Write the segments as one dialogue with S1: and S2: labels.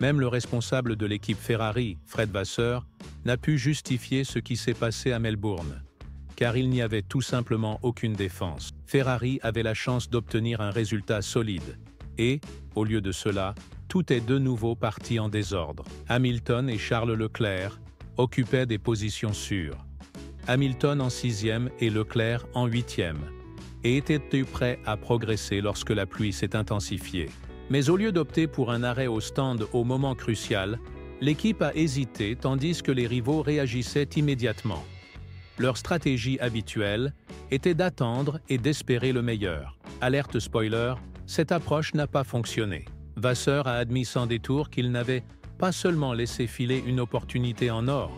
S1: Même le responsable de l'équipe Ferrari, Fred Vasseur, n'a pu justifier ce qui s'est passé à Melbourne, car il n'y avait tout simplement aucune défense. Ferrari avait la chance d'obtenir un résultat solide, et, au lieu de cela, tout est de nouveau parti en désordre. Hamilton et Charles Leclerc occupaient des positions sûres. Hamilton en 6e et Leclerc en 8e, et étaient prêts à progresser lorsque la pluie s'est intensifiée. Mais au lieu d'opter pour un arrêt au stand au moment crucial, l'équipe a hésité tandis que les rivaux réagissaient immédiatement. Leur stratégie habituelle était d'attendre et d'espérer le meilleur. Alerte spoiler, cette approche n'a pas fonctionné. Vasseur a admis sans détour qu'il n'avait pas seulement laissé filer une opportunité en or,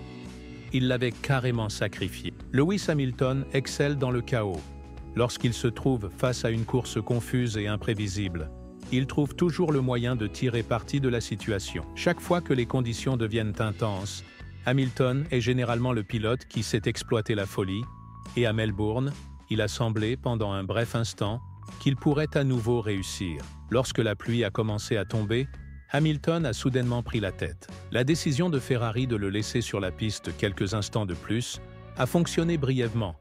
S1: il l'avait carrément sacrifiée. Lewis Hamilton excelle dans le chaos. Lorsqu'il se trouve face à une course confuse et imprévisible, il trouve toujours le moyen de tirer parti de la situation. Chaque fois que les conditions deviennent intenses, Hamilton est généralement le pilote qui sait exploiter la folie, et à Melbourne, il a semblé pendant un bref instant qu'il pourrait à nouveau réussir. Lorsque la pluie a commencé à tomber, Hamilton a soudainement pris la tête. La décision de Ferrari de le laisser sur la piste quelques instants de plus a fonctionné brièvement,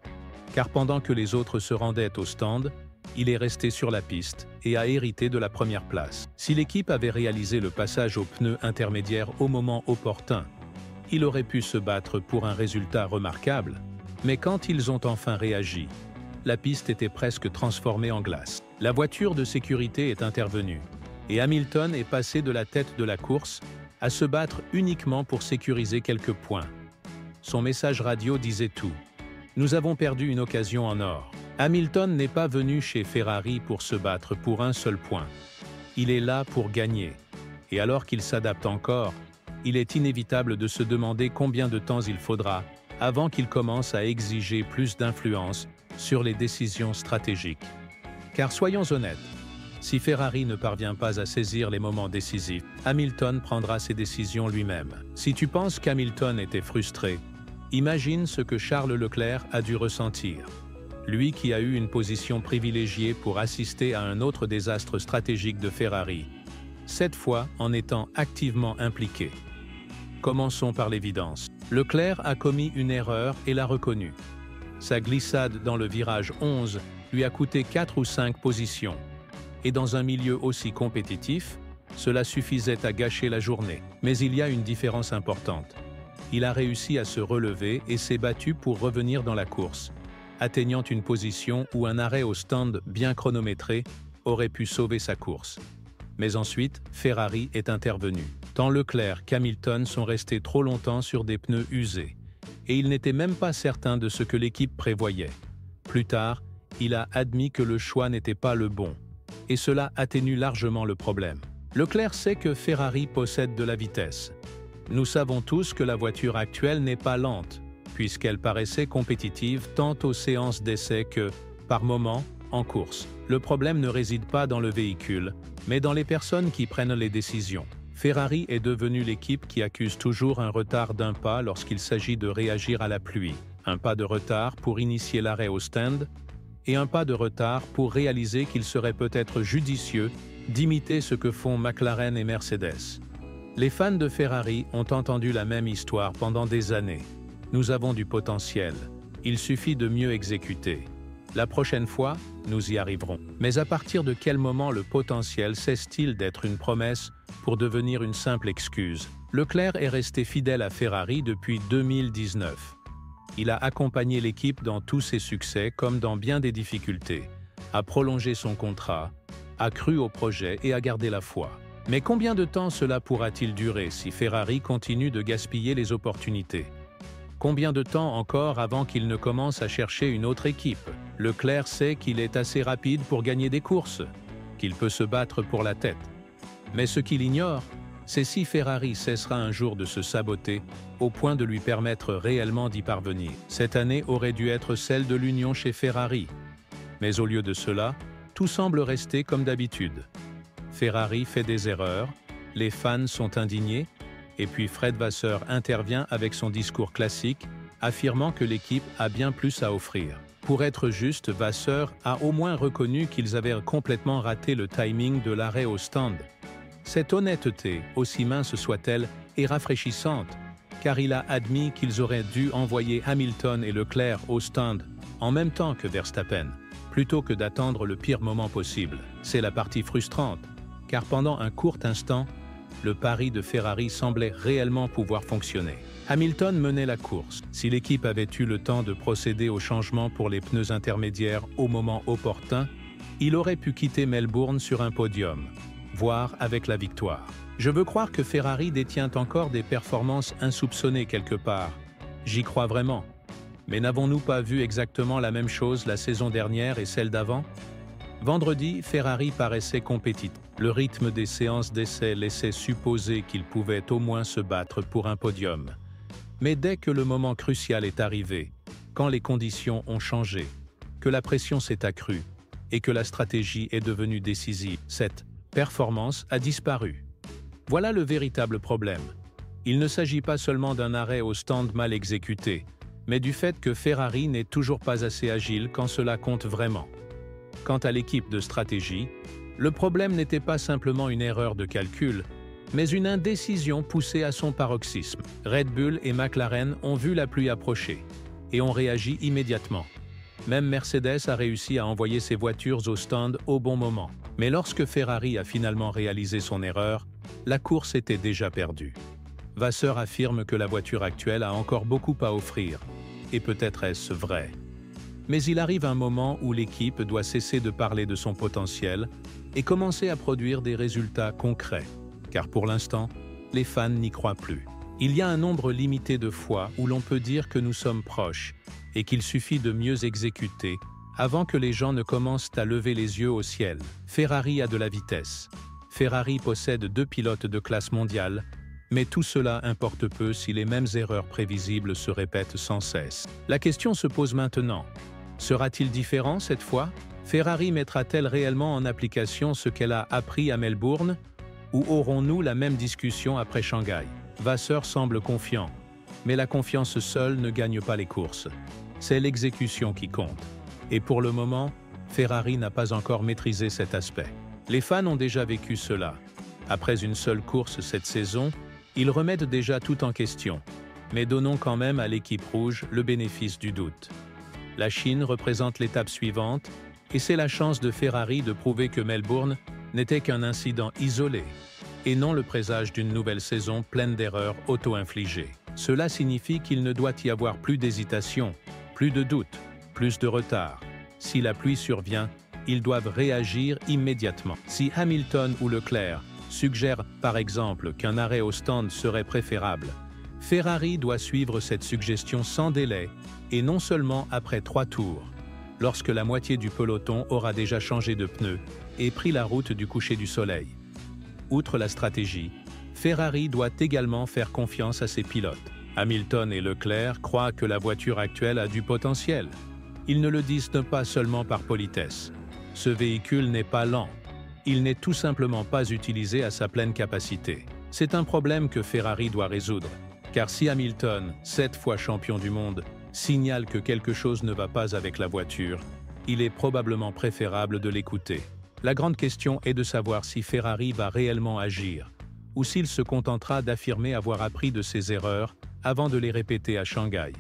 S1: car pendant que les autres se rendaient au stand, il est resté sur la piste et a hérité de la première place. Si l'équipe avait réalisé le passage aux pneus intermédiaires au moment opportun, il aurait pu se battre pour un résultat remarquable, mais quand ils ont enfin réagi, la piste était presque transformée en glace. La voiture de sécurité est intervenue, et Hamilton est passé de la tête de la course à se battre uniquement pour sécuriser quelques points. Son message radio disait tout. Nous avons perdu une occasion en or. Hamilton n'est pas venu chez Ferrari pour se battre pour un seul point. Il est là pour gagner. Et alors qu'il s'adapte encore, il est inévitable de se demander combien de temps il faudra avant qu'il commence à exiger plus d'influence sur les décisions stratégiques. Car soyons honnêtes, si Ferrari ne parvient pas à saisir les moments décisifs, Hamilton prendra ses décisions lui-même. Si tu penses qu'Hamilton était frustré, imagine ce que Charles Leclerc a dû ressentir. Lui qui a eu une position privilégiée pour assister à un autre désastre stratégique de Ferrari, cette fois en étant activement impliqué. Commençons par l'évidence. Leclerc a commis une erreur et l'a reconnue. Sa glissade dans le virage 11 lui a coûté 4 ou 5 positions. Et dans un milieu aussi compétitif, cela suffisait à gâcher la journée. Mais il y a une différence importante. Il a réussi à se relever et s'est battu pour revenir dans la course, atteignant une position où un arrêt au stand bien chronométré aurait pu sauver sa course. Mais ensuite, Ferrari est intervenu. Tant Leclerc qu'Hamilton sont restés trop longtemps sur des pneus usés, et il n'était même pas certain de ce que l'équipe prévoyait. Plus tard, il a admis que le choix n'était pas le bon, et cela atténue largement le problème. Leclerc sait que Ferrari possède de la vitesse. Nous savons tous que la voiture actuelle n'est pas lente, puisqu'elle paraissait compétitive tant aux séances d'essai que, par moments, en course. Le problème ne réside pas dans le véhicule, mais dans les personnes qui prennent les décisions. Ferrari est devenue l'équipe qui accuse toujours un retard d'un pas lorsqu'il s'agit de réagir à la pluie, un pas de retard pour initier l'arrêt au stand, et un pas de retard pour réaliser qu'il serait peut-être judicieux d'imiter ce que font McLaren et Mercedes. Les fans de Ferrari ont entendu la même histoire pendant des années. Nous avons du potentiel, il suffit de mieux exécuter. La prochaine fois, nous y arriverons. Mais à partir de quel moment le potentiel cesse-t-il d'être une promesse pour devenir une simple excuse? Leclerc est resté fidèle à Ferrari depuis 2019. Il a accompagné l'équipe dans tous ses succès comme dans bien des difficultés, a prolongé son contrat, a cru au projet et a gardé la foi. Mais combien de temps cela pourra-t-il durer si Ferrari continue de gaspiller les opportunités? Combien de temps encore avant qu'il ne commence à chercher une autre équipe? Leclerc sait qu'il est assez rapide pour gagner des courses, qu'il peut se battre pour la tête. Mais ce qu'il ignore, c'est si Ferrari cessera un jour de se saboter au point de lui permettre réellement d'y parvenir. Cette année aurait dû être celle de l'union chez Ferrari. Mais au lieu de cela, tout semble rester comme d'habitude. Ferrari fait des erreurs, les fans sont indignés, et puis Fred Vasseur intervient avec son discours classique, affirmant que l'équipe a bien plus à offrir. Pour être juste, Vasseur a au moins reconnu qu'ils avaient complètement raté le timing de l'arrêt au stand. Cette honnêteté, aussi mince soit-elle, est rafraîchissante, car il a admis qu'ils auraient dû envoyer Hamilton et Leclerc au stand en même temps que Verstappen, plutôt que d'attendre le pire moment possible. C'est la partie frustrante, car pendant un court instant, le pari de Ferrari semblait réellement pouvoir fonctionner. Hamilton menait la course. Si l'équipe avait eu le temps de procéder au changement pour les pneus intermédiaires au moment opportun, il aurait pu quitter Melbourne sur un podium, voire avec la victoire. Je veux croire que Ferrari détient encore des performances insoupçonnées quelque part. J'y crois vraiment. Mais n'avons-nous pas vu exactement la même chose la saison dernière et celle d'avant? Vendredi, Ferrari paraissait compétitif. Le rythme des séances d'essai laissait supposer qu'il pouvait au moins se battre pour un podium. Mais dès que le moment crucial est arrivé, quand les conditions ont changé, que la pression s'est accrue et que la stratégie est devenue décisive, cette performance a disparu. Voilà le véritable problème. Il ne s'agit pas seulement d'un arrêt au stand mal exécuté, mais du fait que Ferrari n'est toujours pas assez agile quand cela compte vraiment. Quant à l'équipe de stratégie, le problème n'était pas simplement une erreur de calcul, mais une indécision poussée à son paroxysme. Red Bull et McLaren ont vu la pluie approcher et ont réagi immédiatement. Même Mercedes a réussi à envoyer ses voitures au stand au bon moment. Mais lorsque Ferrari a finalement réalisé son erreur, la course était déjà perdue. Vasseur affirme que la voiture actuelle a encore beaucoup à offrir, et peut-être est-ce vrai. Mais il arrive un moment où l'équipe doit cesser de parler de son potentiel et commencer à produire des résultats concrets, car pour l'instant, les fans n'y croient plus. Il y a un nombre limité de fois où l'on peut dire que nous sommes proches et qu'il suffit de mieux exécuter avant que les gens ne commencent à lever les yeux au ciel. Ferrari a de la vitesse. Ferrari possède 2 pilotes de classe mondiale, mais tout cela importe peu si les mêmes erreurs prévisibles se répètent sans cesse. La question se pose maintenant. Sera-t-il différent cette fois? Ferrari mettra-t-elle réellement en application ce qu'elle a appris à Melbourne? Ou aurons-nous la même discussion après Shanghai? Vasseur semble confiant, mais la confiance seule ne gagne pas les courses. C'est l'exécution qui compte. Et pour le moment, Ferrari n'a pas encore maîtrisé cet aspect. Les fans ont déjà vécu cela. Après une seule course cette saison, ils remettent déjà tout en question. Mais donnons quand même à l'équipe rouge le bénéfice du doute. La Chine représente l'étape suivante, et c'est la chance de Ferrari de prouver que Melbourne n'était qu'un incident isolé, et non le présage d'une nouvelle saison pleine d'erreurs auto-infligées. Cela signifie qu'il ne doit y avoir plus d'hésitation, plus de doute, plus de retard. Si la pluie survient, ils doivent réagir immédiatement. Si Hamilton ou Leclerc suggèrent par exemple qu'un arrêt au stand serait préférable, Ferrari doit suivre cette suggestion sans délai et non seulement après 3 tours, lorsque la moitié du peloton aura déjà changé de pneu et pris la route du coucher du soleil. Outre la stratégie, Ferrari doit également faire confiance à ses pilotes. Hamilton et Leclerc croient que la voiture actuelle a du potentiel. Ils ne le disent pas seulement par politesse. Ce véhicule n'est pas lent. Il n'est tout simplement pas utilisé à sa pleine capacité. C'est un problème que Ferrari doit résoudre. Car si Hamilton, 7 fois champion du monde, signale que quelque chose ne va pas avec la voiture, il est probablement préférable de l'écouter. La grande question est de savoir si Ferrari va réellement agir, ou s'il se contentera d'affirmer avoir appris de ses erreurs avant de les répéter à Shanghai.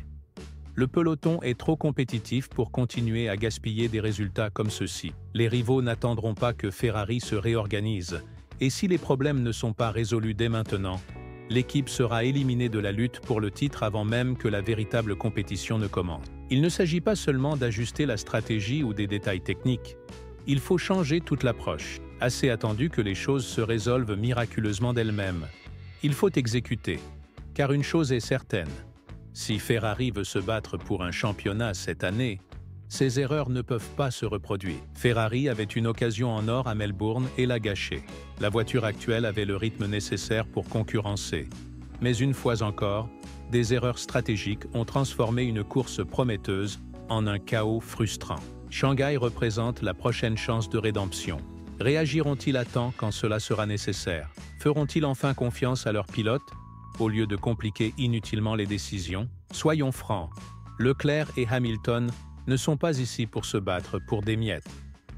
S1: Le peloton est trop compétitif pour continuer à gaspiller des résultats comme ceux-ci. Les rivaux n'attendront pas que Ferrari se réorganise, et si les problèmes ne sont pas résolus dès maintenant, l'équipe sera éliminée de la lutte pour le titre avant même que la véritable compétition ne commence. Il ne s'agit pas seulement d'ajuster la stratégie ou des détails techniques. Il faut changer toute l'approche. Assez attendu que les choses se résolvent miraculeusement d'elles-mêmes. Il faut exécuter. Car une chose est certaine. Si Ferrari veut se battre pour un championnat cette année, ces erreurs ne peuvent pas se reproduire. Ferrari avait une occasion en or à Melbourne et l'a gâchée. La voiture actuelle avait le rythme nécessaire pour concurrencer. Mais une fois encore, des erreurs stratégiques ont transformé une course prometteuse en un chaos frustrant. Shanghai représente la prochaine chance de rédemption. Réagiront-ils à temps quand cela sera nécessaire? Feront-ils enfin confiance à leurs pilotes, au lieu de compliquer inutilement les décisions? Soyons francs, Leclerc et Hamilton ne sont pas ici pour se battre pour des miettes.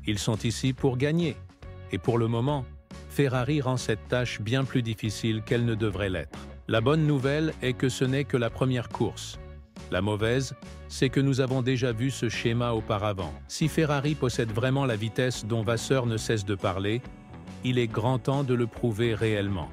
S1: Ils sont ici pour gagner. Et pour le moment, Ferrari rend cette tâche bien plus difficile qu'elle ne devrait l'être. La bonne nouvelle est que ce n'est que la première course. La mauvaise, c'est que nous avons déjà vu ce schéma auparavant. Si Ferrari possède vraiment la vitesse dont Vasseur ne cesse de parler, il est grand temps de le prouver réellement.